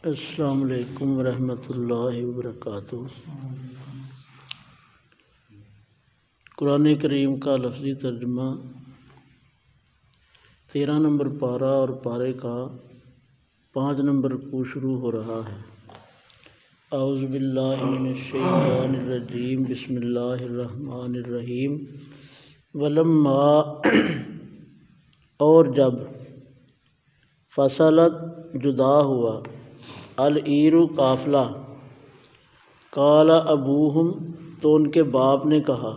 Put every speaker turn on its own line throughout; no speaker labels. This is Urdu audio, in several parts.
السلام علیکم ورحمۃ اللہ وبرکاتہ۔ قرآن کریم کا لفظی ترجمہ 13 نمبر پارہ اور پارے کا 5 نمبر رکوع شروع ہو رہا ہے۔ اعوذ باللہ من الشیطان الرجیم، بسم اللہ الرحمن الرحیم۔ ولما اور جب، فصلت جدا ہوا، العیر قافلہ، قال ابوہم تو ان کے باپ نے کہا،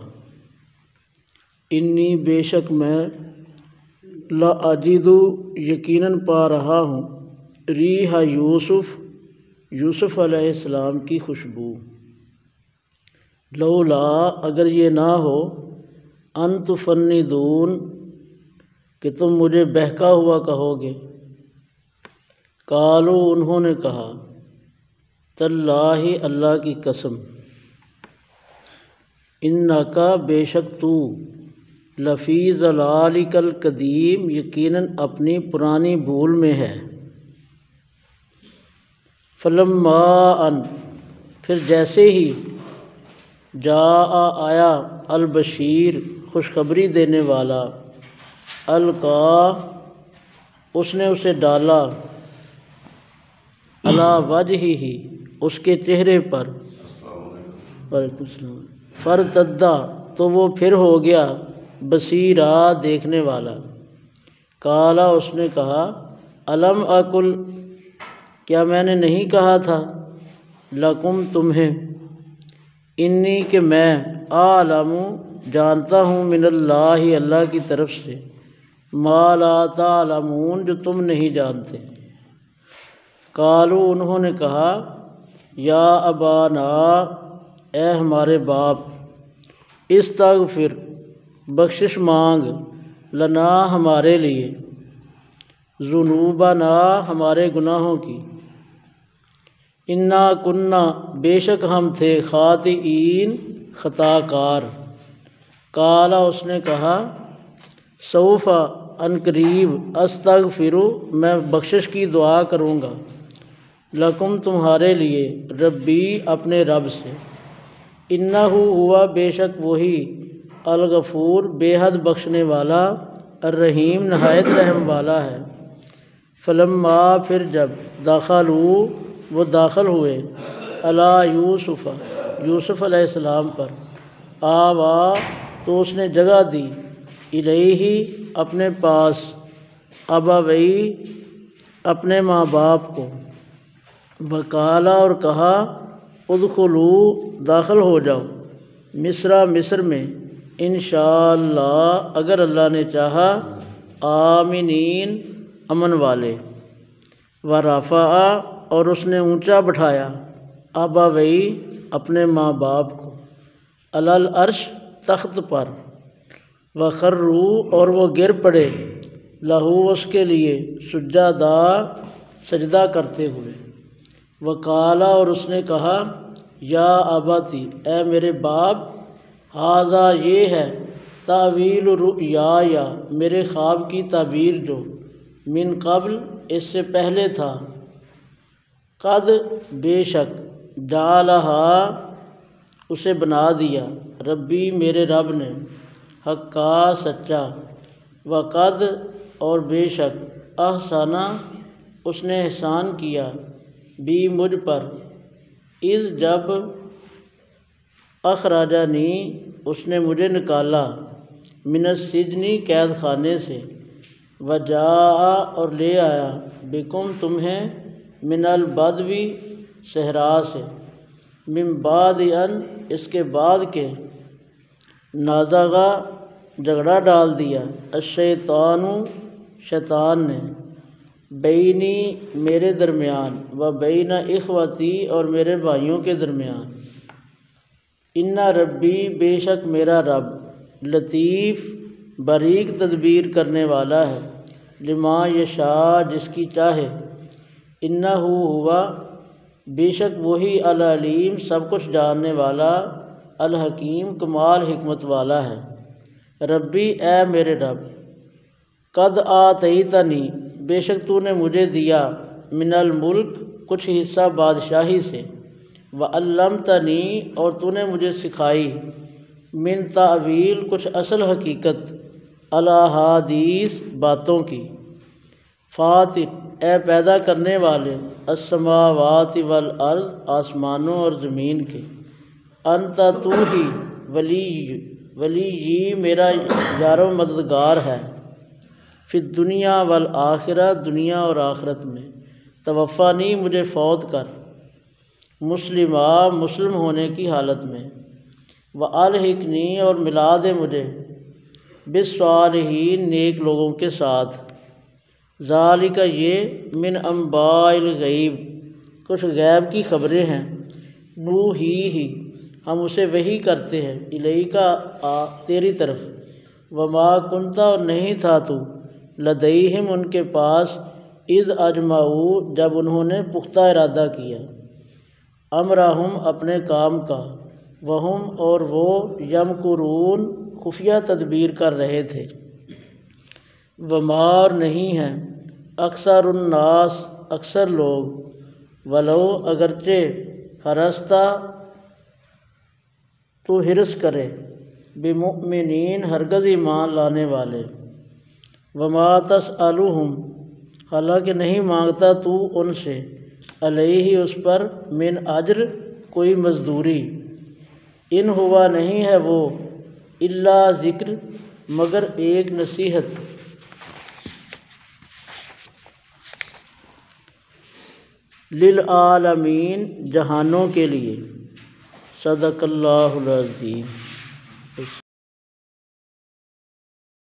انی بے شک میں، لاجد یقیناً پا رہا ہوں، ریح یوسف علیہ السلام کی خوشبو، لولا اگر یہ نہ ہو، ان تفندون کہ تم مجھے بہکا ہوا کہو گے، قالو انہوں نے کہا، تاللہ اللہ کی قسم، انکا بے شک تو، لفی ضلالک القدیم یقیناً اپنی پرانی بھول میں ہے، فلما ان پھر جیسے ہی، جاء آیا، البشیر خوشخبری دینے والا، القا اس نے اسے ڈالا، علی وجہہ اس کے چہرے پر، فرتدا تو وہ پھر ہو گیا، بصیرا دیکھنے والا، قالا اس نے کہا، الم اقل کیا میں نے نہیں کہا تھا، لکم تمہیں، انی کہ میں، اعلم جانتا ہوں، من اللہ اللہ کی طرف سے، ما لا تعلمون جو تم نہیں جانتے، قالو انہوں نے کہا، یا ابانا اے ہمارے باپ، استغفر بخشش مانگ، لنا ہمارے لیے، ذنوبنا ہمارے گناہوں کی، انا کننا بے شک ہم تھے، خاطئین خطا کار، قالا اس نے کہا، سوف ان قریب، استغفر میں بخشش کی دعا کروں گا، لکم تمہارے لیے، ربی اپنے رب سے، انہ ہوا بے شک وہی، الغفور بے حد بخشنے والا، الرحیم نہایت رحم والا ہے، فلما پھر جب، دخلوا وہ داخل ہوئے، علی یوسف علیہ السلام پر، آوا تو اس نے جگہ دی، الیہ اپنے پاس، ابویہ اپنے ماں باپ کو، وقالا اور کہا، ادخلوا داخل ہو جاؤ، مصر میں، انشاءاللہ اگر اللہ نے چاہا، آمنین امن والے، ورفع اور اس نے اونچا بٹھایا، ابویہ اپنے ماں باپ کو، علی العرش تخت پر، وخروا اور وہ گر پڑے، لہو اس کے لیے، سجدا سجدہ کرتے ہوئے، وقالا اور اس نے کہا، یا اباتی اے میرے باپ، ھذا یہ ہے، تاویل رؤیایا میرے خواب کی تعبیر جو، من قبل اس سے پہلے تھا، قد بے شک، جعلہا اسے بنا دیا، ربی میرے رب نے، حقا سچا، وقد اور بے شک، احسنا اس نے احسان کیا، بھی مجھ پر، اذ جب، اخرجنی اس نے مجھے نکالا، من السجن قید خانے سے، وجاء اور لے آیا، بکم تمہیں، من البدو صحرا سے، من بعد ان اس کے بعد کے، نازغ جھگڑا ڈال دیا، الشیطان شیطان نے، بینی میرے درمیان، و بین اخوتی اور میرے بھائیوں کے درمیان، ان ربی بے شک میرا رب، لطیف باریک تدبیر کرنے والا ہے، لما یشاء جس کی چاہے، انہ ہوا بے شک وہی، العلیم سب کچھ جاننے والا، الحکیم کمال حکمت والا ہے، ربی اے میرے رب، قد آتیتنی بے شک تو نے مجھے دیا، من الملک کچھ حصہ بادشاہی سے، وعلمتنی اور تو نے مجھے سکھائی، من تعویل کچھ اصل حقیقت، الاحادیث باتوں کی، فاطر اے پیدا کرنے والے، السماوات والارض آسمانوں اور زمین کے، انت تو ہی ولی میرا یار و مددگار ہے، فی الدنیا والآخرہ دنیا اور آخرت میں، توفانی مجھے فوت کر، مسلم ہونے کی حالت میں، والحقنی اور ملا دے مجھے، بالصالحین نیک لوگوں کے ساتھ، ذالک یہ من انباء الغیب کچھ غیب کی خبریں ہیں، نوحی ہم اسے وحی کرتے ہیں، الیک تیری طرف، وما کنت اور نہیں تھا تو، لدیہم ان کے پاس، اذ اجمعوا جب انہوں نے پختہ ارادہ کیا، امرہم اپنے کام کا، وہم اور وہ یمکرون خفیہ تدبیر کر رہے تھے، ومار نہیں ہیں، اکثر الناس اکثر لوگ، ولو اگرچہ حرستہ تو حرص کرے، بمؤمنین ہرگز ایمان لانے والے، وما تسألہم حالانکہ نہیں مانگتا تو ان سے، علیہ اس پر، من اجر کوئی مزدوری، ان ہوا نہیں ہے وہ، الا ذکر مگر ایک نصیحت، للعالمین جہانوں کے لیے، صدق اللہ العظیم۔